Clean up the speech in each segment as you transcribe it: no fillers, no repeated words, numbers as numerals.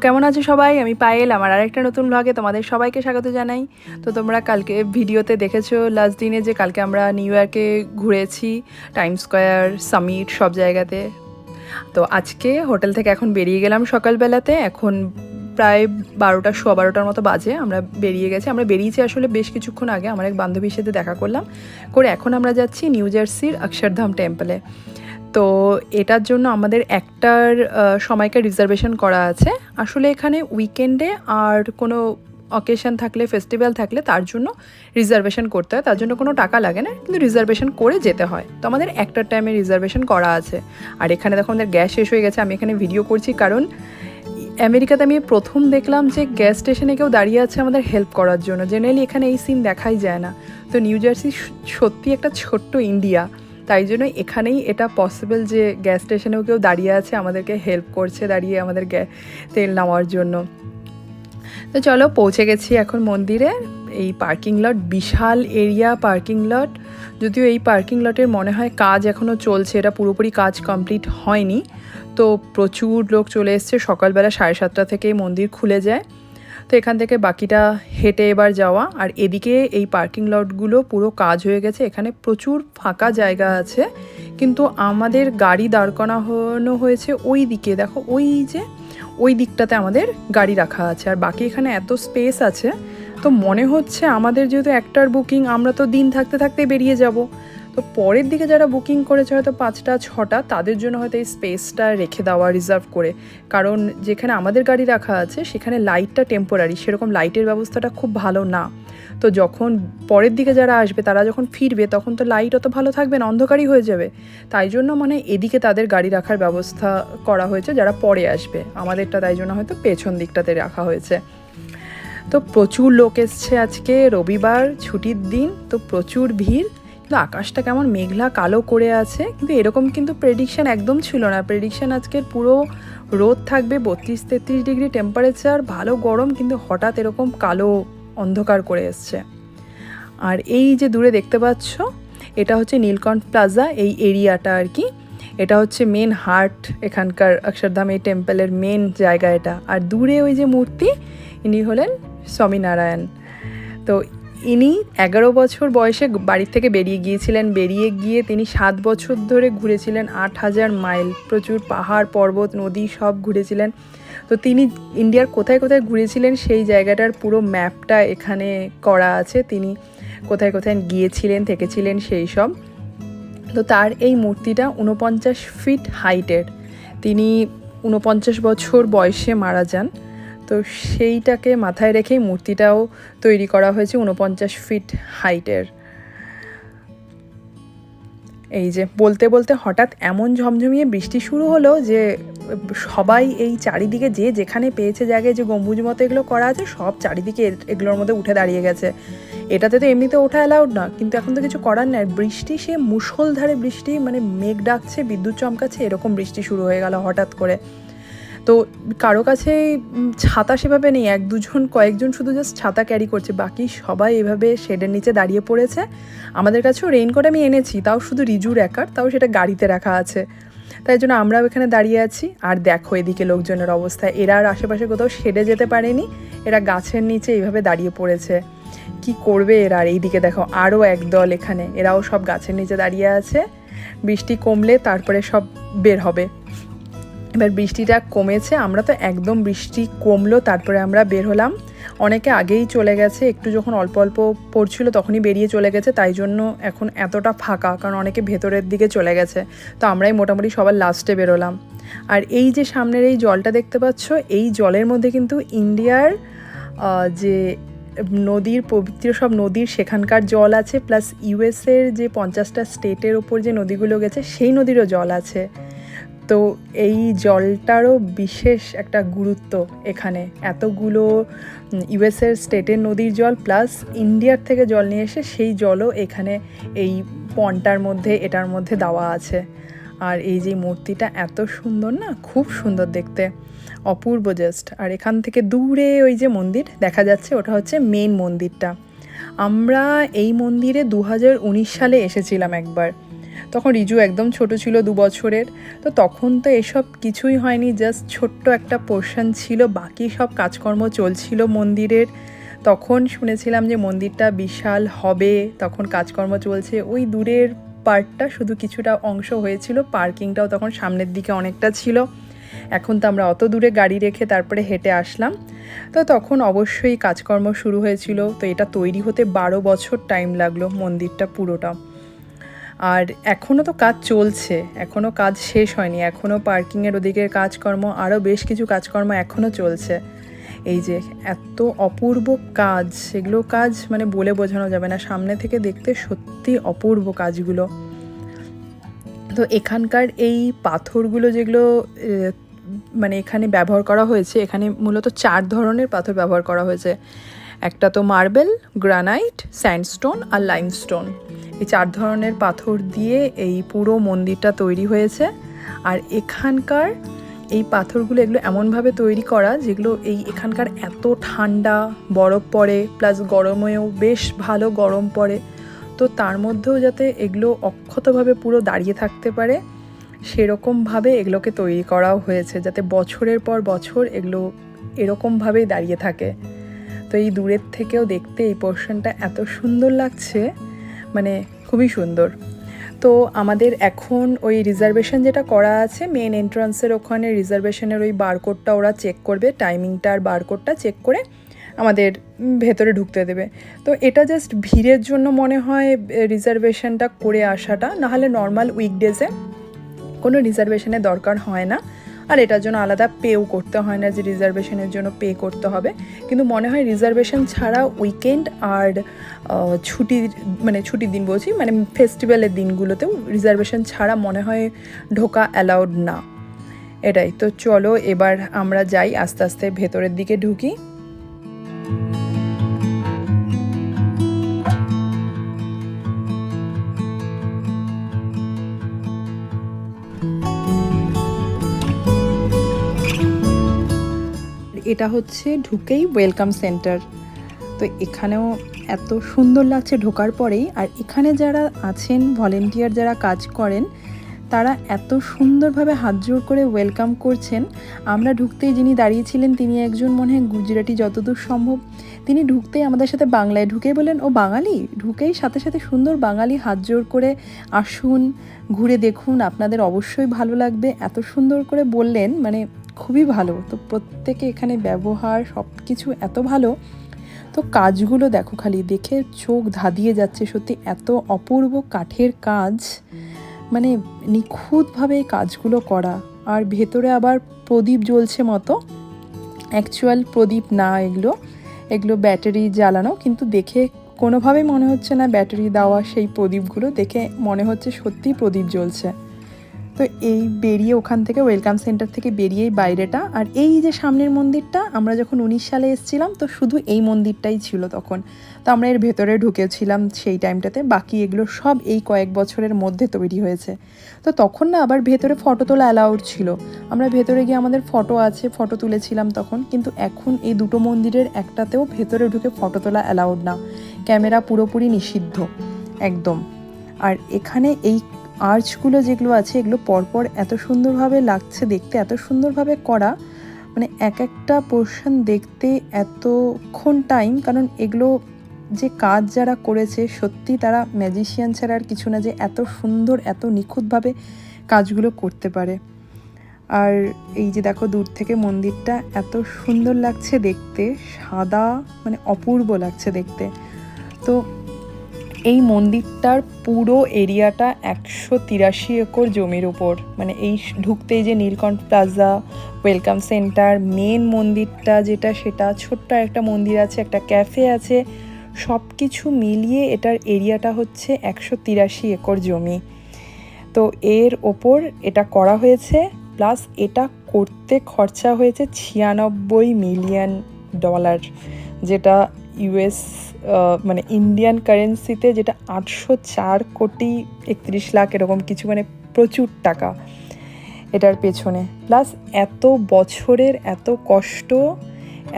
কেমন আছো সবাই? আমি পায়েল, আমার আরেকটা নতুন ব্লগে তোমাদের সবাইকে স্বাগত জানাই। তো তোমরা কালকে ভিডিওতে দেখেছো লাস্ট দিনে যে কালকে আমরা নিউ ইয়র্কে ঘুরেছি, টাইম স্কোয়ার, সামিট, সব জায়গাতে। তো আজকে হোটেল থেকে এখন বেরিয়ে গেলাম সকালবেলাতে। এখন প্রায় 12টা, 12:15 মতো বাজে। আমরা বেরিয়েছি আসলে বেশ কিছুক্ষণ আগে। আমার এক বান্ধবীর সাথে দেখা করে এখন আমরা যাচ্ছি নিউ জার্সির অক্ষরধাম টেম্পলে। তো এটার জন্য আমাদের একটার সময়কার রিজার্ভেশন করা আছে। আসলে এখানে উইকেন্ডে আর কোনো অকেশন থাকলে, ফেস্টিভ্যাল থাকলে তার জন্য রিজার্ভেশন করতে হয়। তার জন্য কোনো টাকা লাগে না, কিন্তু রিজার্ভেশন করে যেতে হয়। তো আমাদের একটার টাইমে রিজার্ভেশন করা আছে। আর এখানে দেখো আমাদের গ্যাস শেষ হয়ে গেছে। আমি এখানে ভিডিও করছি কারণ আমেরিকাতে আমি প্রথম দেখলাম যে গ্যাস স্টেশনে কেউ দাঁড়িয়ে আছে আমাদের হেল্প করার জন্য। জেনারেলি এখানে এই সিন দেখাই যায় না। তো নিউ জার্সি সত্যি একটা ছোট্ট ইন্ডিয়া, তাই জন্য এখানেই এটা পসিবল যে গ্যাস স্টেশনেও কেউ দাঁড়িয়ে আছে, আমাদেরকে হেল্প করছে দাঁড়িয়ে আমাদের তেল নেওয়ার জন্য। তো চলো, পৌঁছে গেছি এখন মন্দিরে। এই পার্কিং লট, বিশাল এরিয়া পার্কিং লট। যদিও এই পার্কিং লটের মনে হয় কাজ এখনও চলছে, এটা পুরোপুরি কাজ কমপ্লিট হয়নি। তো প্রচুর লোক চলে এসছে। সকালবেলা 7:30 থেকে মন্দির খুলে যায়। তো এখান থেকে বাকিটা হেঁটে এবার যাওয়া। আর এদিকে এই পার্কিং লটগুলো পুরো কাজ হয়ে গেছে। এখানে প্রচুর ফাঁকা জায়গা আছে, কিন্তু আমাদের গাড়ি দাঁড় করানো হয়েছে ওই দিকে। দেখো ওই দিকটাতে আমাদের গাড়ি রাখা আছে, আর বাকি এখানে এত স্পেস আছে। তো মনে হচ্ছে আমাদের যেহেতু একটার বুকিং, আমরা তো দিন থাকতে থাকতে বেরিয়ে যাব। তো পরের দিকে যারা বুকিং করেছে হয়তো 5টা 6টা, তাদের জন্য হয়তো এই স্পেসটা রেখে দেওয়া রিজার্ভ করে। কারণ যেখানে আমাদের গাড়ি রাখা আছে সেখানে লাইটটা টেম্পোরারি, সেরকম লাইটের ব্যবস্থাটা খুব ভালো না। তো যখন পরের দিকে যারা আসবে, তারা যখন ফিরবে, তখন তো লাইট অত ভালো থাকবে না, অন্ধকারই হয়ে যাবে। তাই জন্য মানে এদিকে তাদের গাড়ি রাখার ব্যবস্থা করা হয়েছে যারা পরে আসবে। আমাদেরটা তাই জন্য হয়তো পেছন দিকটাতে রাখা হয়েছে। তো প্রচুর লোক এসছে, আজকে রবিবার, ছুটির দিন, তো প্রচুর ভিড়। কিন্তু আকাশটা কেমন মেঘলা কালো করে আছে, কিন্তু এরকম কিন্তু প্রেডিকশান একদম ছিল না। প্রেডিকশান আজকের পুরো রোদ থাকবে, 32-33 ডিগ্রি টেম্পারেচার, ভালো গরম, কিন্তু হঠাৎ এরকম কালো অন্ধকার করে এসছে। আর এই যে দূরে দেখতে পাচ্ছ, এটা হচ্ছে নীলকণ্ঠ প্লাজা, এই এরিয়াটা আর কি। এটা হচ্ছে মেন হার্ট এখানকার অক্ষরধাম এই টেম্পলের মেন জায়গা এটা। আর দূরে ওই যে মূর্তি, ইনি হলেন স্বামীনারায়ণ। তো ইনি 11 বছর বয়সে বাড়ির থেকে বেরিয়ে গিয়ে তিনি 7 বছর ধরে ঘুরেছিলেন 8,000 মাইল। প্রচুর পাহাড়, পর্বত, নদী সব ঘুরেছিলেন। তো তিনি ইন্ডিয়ার কোথায় কোথায় ঘুরেছিলেন সেই জায়গাটার পুরো ম্যাপটা এখানে করা আছে। তিনি কোথায় কোথায় গিয়েছিলেন, থেকেছিলেন সেই সব। তো তার এই মূর্তিটা 49 ফিট হাইটের। তিনি 49 বছর বয়সে মারা যান। তো সেইটাকে মাথায় রেখেই মূর্তিটাও তৈরি করা হয়েছে 49 ফিট হাইটের। এই যে বলতে বলতে হঠাৎ এমন ঝমঝমিয়ে বৃষ্টি শুরু হলো যে সবাই এই চারিদিকে যে যেখানে পেয়েছে জায়গায় যে গম্বুজ মতো এগুলো করা আছে, সব চারিদিকে এগুলোর মধ্যে উঠে দাঁড়িয়ে গেছে। এটাতে তো এমনিতে ওঠা অ্যালাউড না, কিন্তু এখন তো কিছু করার নেই। বৃষ্টি, সে মুষলধারে বৃষ্টি, মানে মেঘ ডাকছে, বিদ্যুৎ চমকাচ্ছে, এরকম বৃষ্টি শুরু হয়ে গেল হঠাৎ করে। তো কারো কাছে ছাতা সেভাবে নেই, কয়েকজন শুধু জাস্ট ছাতা ক্যারি করছে, বাকি সবাই এভাবে শেডের নিচে দাঁড়িয়ে পড়েছে। আমাদের কাছেও রেইনকোট আমি এনেছি, তাও শুধু রিজুর একার, তাও সেটা গাড়িতে রাখা আছে। তাই জন্য আমরাও এখানে দাঁড়িয়ে আছি। আর দেখো এদিকে লোকজনের অবস্থা, এরা আর আশেপাশে কোথাও শেডে যেতে পারেনি, এরা গাছের নিচে এইভাবে দাঁড়িয়ে পড়েছে। কি করবে এরা? আর এইদিকে দেখো আরও একদল, এখানে এরাও সব গাছের নিচে দাঁড়িয়ে আছে। বৃষ্টি কমলে তারপরে সব বের হবে। এবার বৃষ্টিটা কমেছে, আমরা তো একদম বৃষ্টি কমলো তারপরে আমরা বের হলাম। অনেকে আগেই চলে গেছে, একটু যখন অল্প অল্প পড়ছিল তখনই বেরিয়ে চলে গেছে, তাই জন্য এখন এতটা ফাঁকা, কারণ অনেকে ভেতরের দিকে চলে গেছে। তো আমরাই মোটামুটি সবার লাস্টে বেরোলাম। আর এই যে সামনের এই জলটা দেখতে পাচ্ছ, এই জলের মধ্যে কিন্তু ইন্ডিয়ার যে নদীর, পবিত্র সব নদীর সেখানকার জল আছে, প্লাস ইউএসের যে 50টা স্টেটের ওপর যে নদীগুলো গেছে সেই নদীরও জল আছে। তো এই জলটারও বিশেষ একটা গুরুত্ব এখানে। এতগুলো ইউএসের স্টেটের নদীর জল প্লাস ইন্ডিয়ার থেকে জল নিয়ে এসে সেই জলও এখানে এই পন্ডটার মধ্যে, এটার মধ্যে দেওয়া আছে। আর এই যে মূর্তিটা এত সুন্দর না, খুব সুন্দর দেখতে, অপূর্ব জাস্ট। আর এখান থেকে দূরে ওই যে মন্দির দেখা যাচ্ছে, ওটা হচ্ছে মেন মন্দিরটা। আমরা এই মন্দিরে 2019 সালে এসেছিলাম একবার। তখন রিজু একদম ছোট ছিল, 2 বছরের। তো তখন তো এসব কিছুই হয়নি, জাস্ট ছোট্ট একটা পোর্শন ছিল, বাকি সব কাজকর্ম চলছিল মন্দিরের। তখন শুনেছিলাম যে মন্দিরটা বিশাল হবে, তখন কাজকর্ম চলছে। ওই দূরের পার্টটা শুধু কিছুটা অংশ হয়েছিল, পার্কিংটাও তখন সামনের দিকে অনেকটা ছিল। এখন তো আমরা অত দূরে গাড়ি রেখে তারপরে হেঁটে আসলাম। তো তখন অবশ্যই কাজকর্ম শুরু হয়েছিল। তো এটা তৈরি হতে 12 বছর টাইম লাগলো মন্দিরটা পুরোটা। আর এখনও তো কাজ চলছে, এখনও কাজ শেষ হয়নি, এখনও পার্কিংয়ের ওদিকের কাজকর্ম, আরও বেশ কিছু কাজকর্ম এখনও চলছে। এই যে এত অপূর্ব কাজ, সেগুলো কাজ মানে বলে বোঝানো যাবে না, সামনে থেকে দেখতে সত্যি অপূর্ব কাজগুলো। তো এখানকার এই পাথরগুলো যেগুলো মানে এখানে ব্যবহার করা হয়েছে, এখানে মূলত 4 ধরনের পাথর ব্যবহার করা হয়েছে। একটা তো মার্বেল, গ্রানাইট, স্যান্ডস্টোন আর লাইমস্টোন। এই 4 ধরনের পাথর দিয়ে এই পুরো মন্দিরটা তৈরি হয়েছে। আর এখানকার এই পাথরগুলো এগুলো এমনভাবে তৈরি করা যেগুলো এখানকার এত ঠান্ডা, বরফ পড়ে, প্লাস গরমেও বেশ ভালো গরম পড়ে, তো তার মধ্যেও যাতে এগুলো অক্ষতভাবে পুরো দাঁড়িয়ে থাকতে পারে সেরকমভাবে এগুলোকে তৈরি করাও হয়েছে, যাতে বছরের পর বছর এগুলো এরকমভাবেই দাঁড়িয়ে থাকে। তো এই দূরের থেকেও দেখতে এই পোর্শনটা এত সুন্দর লাগছে, মানে খুবই সুন্দর। তো আমাদের এখন ওই রিজার্ভেশন যেটা করা আছে মেন এন্ট্রান্সের ওখানে, রিজার্ভেশনের ওই বারকোডটা ওরা চেক করবে, টাইমিংটা আর বারকোডটা চেক করে আমাদের ভেতরে ঢুকতে দেবে। তো এটা জাস্ট ভিড়ের জন্য মনে হয় রিজার্ভেশনটা করে আসাটা, নাহলে নর্মাল উইকডেজে কোনো রিজার্ভেশনের দরকার হয় না। আর এটার জন্য আলাদা পেও করতে হয় না যে রিজার্ভেশনের জন্য পে করতে হবে। কিন্তু মনে হয় রিজার্ভেশন ছাড়া উইকেন্ড আর ছুটির দিন বলছি, মানে ফেস্টিভ্যালের দিনগুলোতেও রিজার্ভেশন ছাড়া মনে হয় ঢোকা অ্যালাউড না। এটাই তো, চলো এবার আমরা যাই, আস্তে আস্তে ভেতরের দিকে ঢুকি। এটা হচ্ছে ঢুকেই ওয়েলকাম সেন্টার। তো এখানেও এত সুন্দর লাগছে ঢোকার পরেই। আর এখানে যারা আছেন ভলেন্টিয়ার, যারা কাজ করেন, তারা এত সুন্দরভাবে হাত জোড় করে ওয়েলকাম করছেন। আমরা ঢুকতেই যিনি দাঁড়িয়েছিলেন তিনি একজন মনে হয় গুজরাটি যতদূর সম্ভব। তিনি ঢুকতেই আমাদের সাথে বাংলায় ঢুকেই বললেন, ও বাঙালি। ঢুকেই সাথে সাথে সুন্দর বাঙালি হাত জোড় করে, আসুন ঘুরে দেখুন, আপনাদের অবশ্যই ভালো লাগবে, এত সুন্দর করে বললেন, মানে খুবই ভালো। তো প্রত্যেকে এখানে ব্যবহার সব কিছু এত ভালো। তো কাজগুলো দেখো, খালি দেখে চোখ ধাঁধিয়ে যাচ্ছে, সত্যি এত অপূর্ব কাঠের কাজ, মানে নিখুঁতভাবে এই কাজগুলো করা। আর ভেতরে আবার প্রদীপ জ্বলছে মতো, অ্যাকচুয়াল প্রদীপ না এগুলো ব্যাটারি জ্বালানো, কিন্তু দেখে কোনোভাবেই মনে হচ্ছে না ব্যাটারি দেওয়া। সেই প্রদীপগুলো দেখে মনে হচ্ছে সত্যিই প্রদীপ জ্বলছে। তো এই বেরিয়ে ওখান থেকে ওয়েলকাম সেন্টার থেকে বেরিয়েই বাইরেটা। আর এই যে সামনের মন্দিরটা, আমরা যখন 19 সালে এসেছিলাম তো শুধু এই মন্দিরটাই ছিল তখন। তো আমরা এর ভেতরে ঢুকেছিলাম সেই টাইমটাতে, বাকি এগুলো সব এই কয়েক বছরের মধ্যে তৈরি হয়েছে। তো তখন না আবার ভেতরে ফটো তোলা অ্যালাউড ছিল, আমরা ভেতরে গিয়ে আমাদের ফটো আছে, ফটো তুলেছিলাম তখন। কিন্তু এখন এই দুটো মন্দিরের একটাতেও ভেতরে ঢুকে ফটো তোলা অ্যালাউড না, ক্যামেরা পুরোপুরি নিষিদ্ধ একদম। আর এখানে এই আর্চগুলো যেগুলো আছে এগুলো পরপর এত সুন্দরভাবে লাগছে দেখতে, এত সুন্দরভাবে করা, মানে এক একটা পোর্শন দেখতে এতক্ষণ টাইম। কারণ এগুলো যে কাজ যারা করেছে সত্যি তারা ম্যাজিশিয়ান ছাড়া আর কিছু না, যে এত সুন্দর এত নিখুঁতভাবে কাজগুলো করতে পারে। আর এই যে দেখো দূর থেকে মন্দিরটা এত সুন্দর লাগছে দেখতে, সাদা, মানে অপূর্ব লাগছে দেখতে। তো এই মন্দিরটার পুরো এরিয়াটা 183 একর জমির উপর, মানে এই ঢুকতেই যে নীলকণ্ঠ প্লাজা, ওয়েলকাম সেন্টার, মেন মন্দিরটা যেটা, সেটা ছোট্ট একটা মন্দির আছে, একটা ক্যাফে আছে, সব কিছু মিলিয়ে এটার এরিয়াটা হচ্ছে 183 একর জমি। তো এর ওপর এটা করা হয়েছে, প্লাস এটা করতে খরচা হয়েছে $96 মিলিয়ন, যেটা ইউএস মানে ইন্ডিয়ান কারেন্সিতে যেটা 804,31,00,000 এরকম কিছু, মানে প্রচুর টাকা এটার পেছনে। প্লাস এত বছরের এত কষ্ট,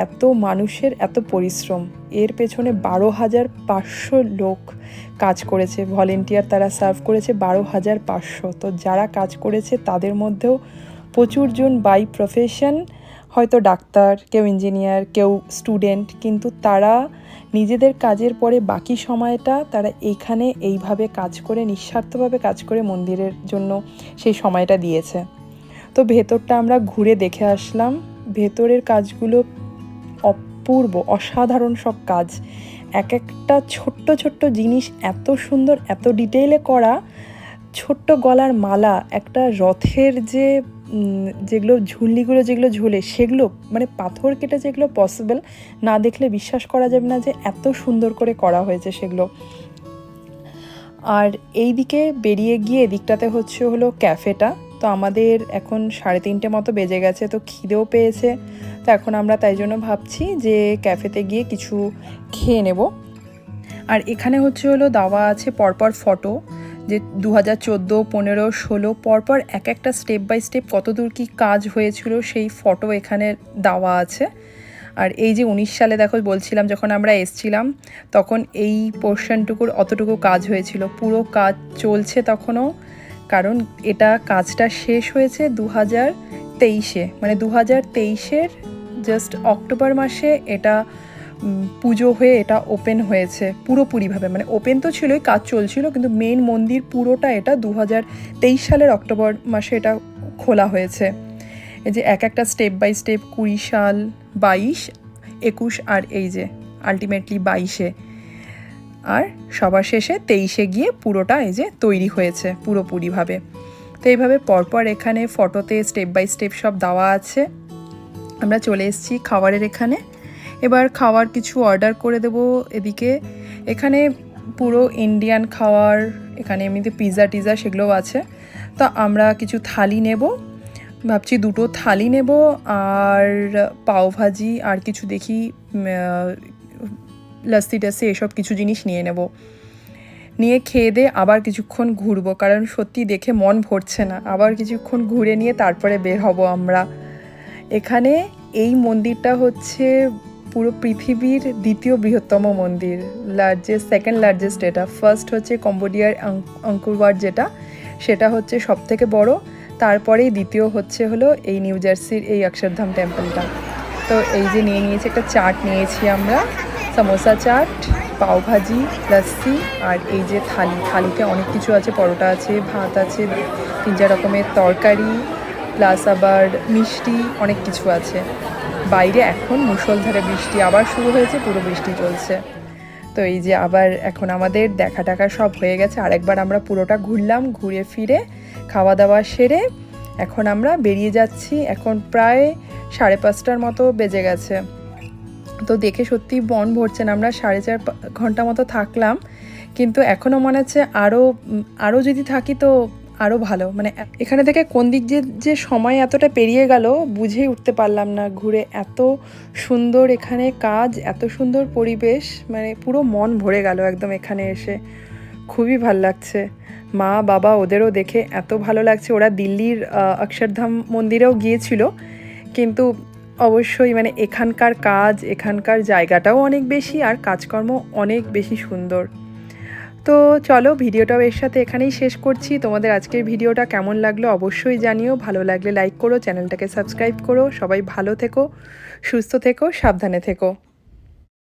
এত মানুষের এত পরিশ্রম, এর পেছনে 12,500 লোক কাজ করেছে, ভলেন্টিয়ার তারা সার্ভ করেছে 12,500। তো যারা কাজ করেছে তাদের মধ্যেও প্রচুর জন বাই প্রফেশন, হয়তো ডাক্তার, কেউ ইঞ্জিনিয়ার, কেউ স্টুডেন্ট, কিন্তু তারা নিজেদের কাজের পরে বাকি সময়টা তারা এইখানে এইভাবে কাজ করে, নিঃস্বার্থভাবে কাজ করে মন্দিরের জন্য সেই সময়টা দিয়েছে। তো ভেতরটা আমরা ঘুরে দেখে আসলাম। ভেতরের কাজগুলো অপূর্ব, অসাধারণ সব কাজ। এক একটা ছোট্ট ছোট্ট জিনিস এত সুন্দর, এত ডিটেইলে করা। ছোট্ট গলার মালা, একটা রথের যেগুলো ঝুল্লিগুলো যেগুলো ঝুলে, সেগুলো মানে পাথর কেটে যেগুলো পসিবল না দেখলে বিশ্বাস করা যাবে না যে এত সুন্দর করে করা হয়েছে সেগুলো। আর এই দিকে বেরিয়ে গিয়ে এদিকটাতে হলো ক্যাফেটা। তো আমাদের এখন 3:30 মতো বেজে গেছে, তো খিদেও পেয়েছে। তো এখন আমরা তাই জন্য ভাবছি যে ক্যাফেতে গিয়ে কিছু খেয়ে নেব। আর এখানে দেওয়া আছে পরপর ফটো, যে 2014, 15, 16 পরপর এক একটা স্টেপ বাই স্টেপ কতদূর কী কাজ হয়েছিল সেই ফটো এখানে দেওয়া আছে। আর এই যে 19 সালে দেখো বলছিলাম যখন আমরা এসছিলাম তখন এই পোর্শনটুকুর অতটুকু কাজ হয়েছিল, পুরো কাজ চলছে তখনও। কারণ এটা কাজটা শেষ হয়েছে 2023-এ, মানে 2023-এর জাস্ট অক্টোবর মাসে এটা পুজো হয়ে এটা ওপেন হয়েছে পুরোপুরিভাবে। মানে ওপেন তো ছিলই, কাজ চলছিল, কিন্তু মেন মন্দির পুরোটা এটা 2023 সালের অক্টোবর মাসে এটা খোলা হয়েছে। এই যে এক একটা স্টেপ বাই স্টেপ 20 সাল, 22, 21 আর এই যে আলটিমেটলি 22-এ, আর সবার শেষে 23-এ গিয়ে পুরোটা এই যে তৈরি হয়েছে পুরোপুরিভাবে। তো এইভাবে পরপর এখানে ফটোতে স্টেপ বাই স্টেপ সব দেওয়া আছে। আমরা চলে এসেছি খাবারের এখানে। এবার খাওয়ার কিছু অর্ডার করে দেব এদিকে। এখানে পুরো ইন্ডিয়ান খাওয়ার, এখানে এমনিতে পিৎজা টিজা সেগুলোও আছে। তো আমরা কিছু থালি নেব, ভাবছি 2টো থালি নেব, আর পাওভাজি আর কিছু দেখি লস্যি টস্যি এসব কিছু জিনিস নিয়ে নেব। নিয়ে খেয়ে দিয়ে আবার কিছুক্ষণ ঘুরবো, কারণ সত্যি দেখে মন ভরছে না। আবার কিছুক্ষণ ঘুরে নিয়ে তারপরে বের হব আমরা। এখানে এই মন্দিরটা পুরো পৃথিবীর 2য় বৃহত্তম মন্দির, সেকেন্ড লার্জেস্ট এটা। ফার্স্ট কম্বোডিয়ার আঙ্কোর যেটা, সেটা সব থেকে বড়। তারপরেই দ্বিতীয় এই নিউ জার্সির এই অক্ষরধাম টেম্পলটা। তো এই যে নিয়ে নিয়েছি একটা চাট, নিয়েছি আমরা সমোসা চাট, পাওভাজি, লস্যি, আর এই যে থালিতে অনেক কিছু আছে, পরোটা আছে, ভাত আছে, 3-4 রকমের তরকারি, প্লাস আবার মিষ্টি, অনেক কিছু আছে। বাইরে এখন মুষলধারে বৃষ্টি আবার শুরু হয়েছে, পুরো বৃষ্টি চলছে। তো এই যে আবার এখন আমাদের দেখা টাকা সব হয়ে গেছে, আরেকবার আমরা পুরোটা ঘুরলাম, ঘুরে ফিরে খাওয়া দাওয়া সেরে এখন আমরা বেরিয়ে যাচ্ছি। এখন প্রায় 5:30 মতো বেজে গেছে। তো দেখে সত্যি মন ভরছে না। আমরা 4.5 ঘন্টা মতো থাকলাম, কিন্তু এখনও মনে হচ্ছে আরও যদি থাকি তো আরও ভালো। মানে এখানে থেকে কোন দিক যে সময় এতটা পেরিয়ে গেল বুঝেই উঠতে পারলাম না। ঘুরে এত সুন্দর এখানে কাজ, এত সুন্দর পরিবেশ, মানে পুরো মন ভরে গেল একদম এখানে এসে। খুবই ভাল লাগছে। মা বাবা ওদেরও দেখে এত ভালো লাগছে। ওরা দিল্লির অক্ষরধাম মন্দিরেও গিয়েছিল, কিন্তু অবশ্যই মানে এখানকার কাজ, এখানকার জায়গাটাও অনেক বেশি, আর কাজকর্ম অনেক বেশি সুন্দর। তো চলো ভিডিওটাও এর সাথে এখানেই শেষ করছি। তোমাদের আজকের ভিডিওটা কেমন লাগলো অবশ্যই জানিও। ভালো লাগলে লাইক করো, চ্যানেলটাকে সাবস্ক্রাইব করো। সবাই ভালো থেকো, সুস্থ থেকো, সাবধানে থেকো।